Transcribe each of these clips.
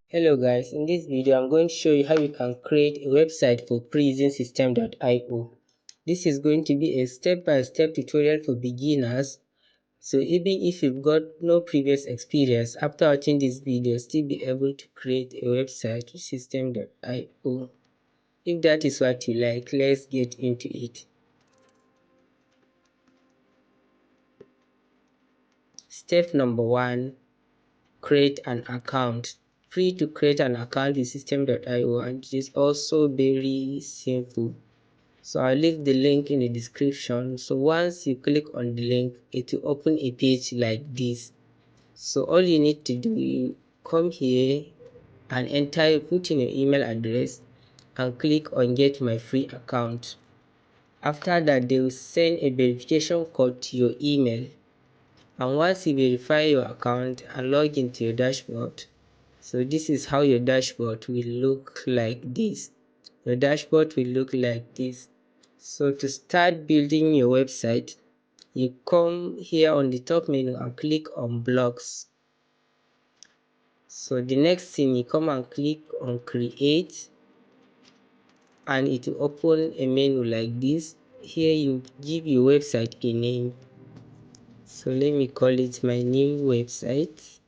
Hello guys, in this video I'm going to show you how you can create a website for free using 𝗧𝗯𝗹𝗲. This is going to be a step-by-step tutorial for beginners, so even if you've got no previous experience, after watching this video still be able to create a website with 𝗧𝗯𝗹𝗲. If that is what you like, let's get into it. Step number 1, create an account. Free to create an account with 𝗧𝗯𝗹𝗲, and it is also very simple. So I'll leave the link in the description. So once you click on the link, it will open a page like this. So all you need to do, you come here and put in your email address and click on get my free account. After that, they will send a verification code to your email, and once you verify your account and log into your dashboard, so this is how your dashboard will look like this. Your dashboard will look like this. So to start building your website, you come here on the top menu and click on blocks. So the next thing, you come and click on create, and it will open a menu like this. Here you give your website a name. So let me call it my new website.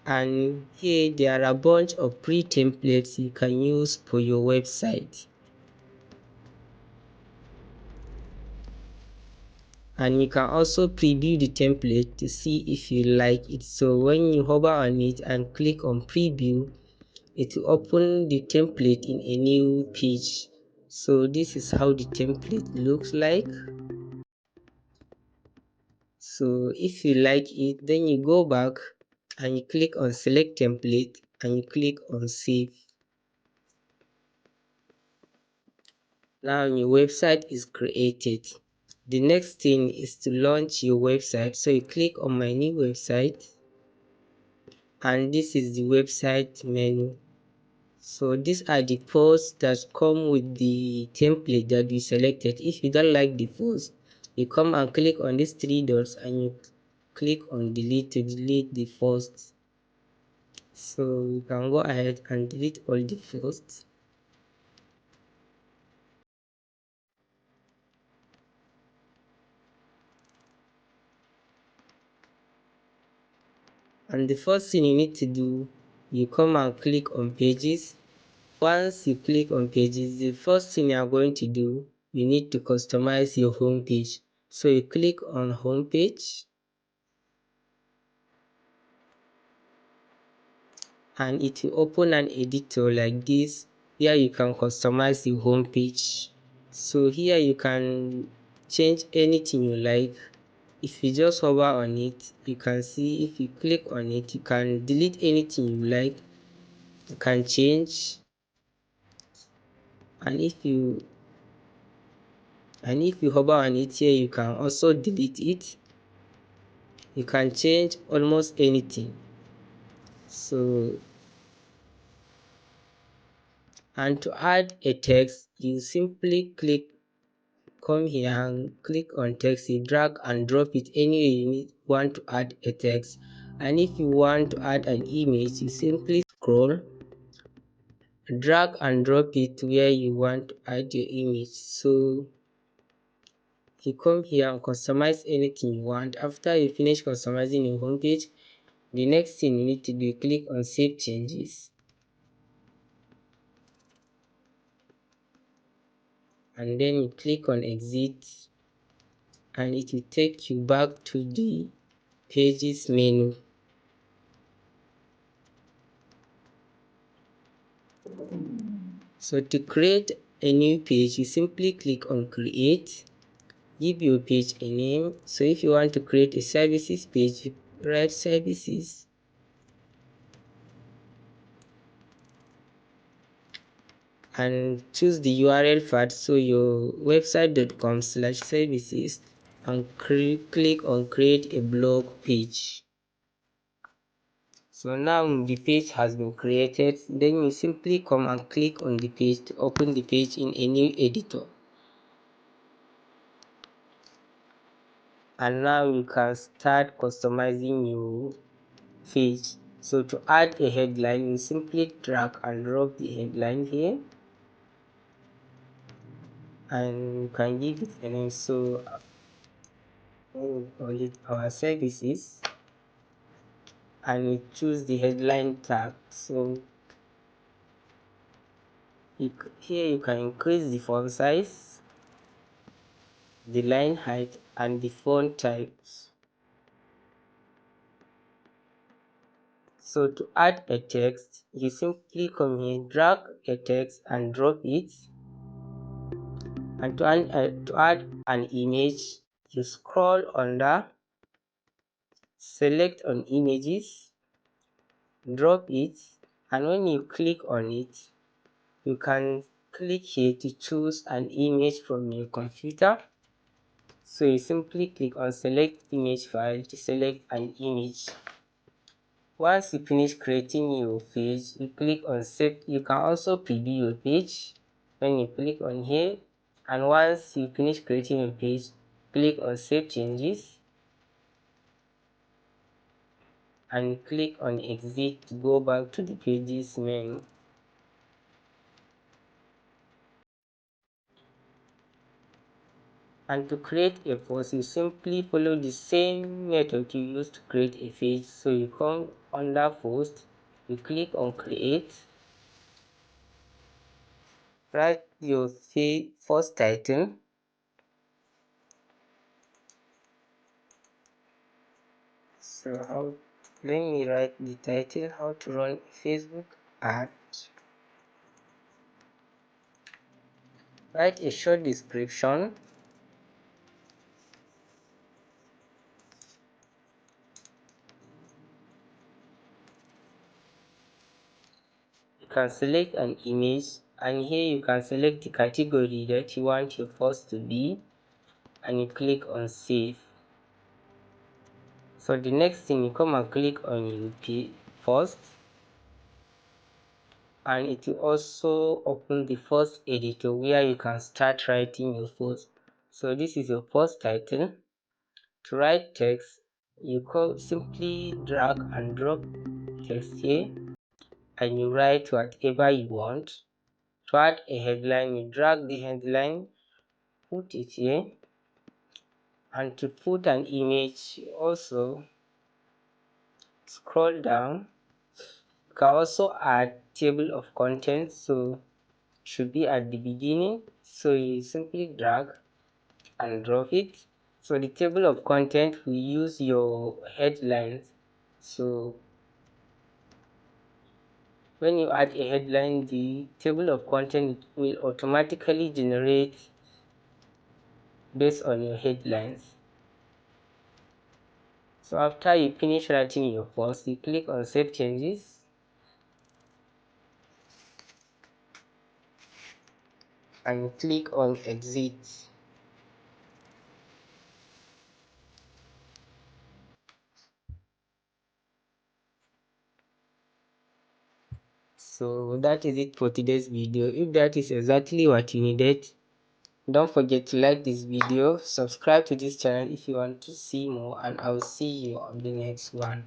And here there are a bunch of pre-templates you can use for your website, and you can also preview the template to see if you like it. So when you hover on it and click on preview, it will open the template in a new page. So this is how the template looks like. So if you like it, then you go back and you click on select template and you click on save. Now your website is created. The next thing is to launch your website. So you click on my new website, and this is the website menu. So these are the posts that come with the template that you selected. If you don't like the post, you come and click on these three dots and you click on delete to delete the posts. So you can go ahead and delete all the posts. And the first thing you need to do, you come and click on pages. Once you click on pages, the first thing you are going to do, you need to customize your home page. So you click on home page, and it will open an editor like this. Here you can customize your home page. So here you can change anything you like. If you just hover on it, you can see if you click on it, you can delete anything you like. You can change, and if you hover on it here, you can also delete it. You can change almost anything. So, and to add a text, you simply come here and click on text. You drag and drop it anywhere you want to add a text. And if you want to add an image, you simply scroll, drag and drop it where you want to add your image. So you come here and customize anything you want. After you finish customizing your homepage, the next thing you need to do, click on save changes, and then you click on exit, and it will take you back to the pages menu. So to create a new page, you simply click on create, give your page a name. So if you want to create a services page, you write services, and choose the URL path, so your website.com/services, and click on create a blog page. So now the page has been created. Then you simply come and click on the page to open the page in a new editor. and now you can start customizing your page. So to add a headline, you simply drag and drop the headline here, and you can give it a name. So we'll call it our services, and we choose the headline tag. So here you can increase the font size, the line height, and the font types. So to add a text, you simply come here, drag a text and drop it. And to add an image, you scroll under, select on images, drop it, and when you click on it, you can click here to choose an image from your computer. So you simply click on select image file to select an image. Once you finish creating your page, you click on save. You can also preview your page when you click on here, and once you finish creating your page, click on save changes and click on exit to go back to the pages menu. And to create a post, you simply follow the same method you used to create a page. So you come under post, you click on create, write your first title, so let me write the title, how to run Facebook ad. Write a short description, you can select an image, and here you can select the category that you want your post to be, and you click on save. So the next thing, you come and click on your post, and it will also open the first editor where you can start writing your post. So this is your post title. To write text, you simply drag and drop text here, and you write whatever you want. To add a headline, you drag the headline, put it here, and to put an image, also scroll down. You can also add table of contents, so should be at the beginning, so you simply drag and drop it. So the table of content will use your headlines. So when you add a headline, the table of content will automatically generate based on your headlines. So after you finish writing your post, you click on save changes, and click on exit. So that is it for today's video. If that is exactly what you needed, don't forget to like this video, subscribe to this channel if you want to see more, and I'll see you on the next one.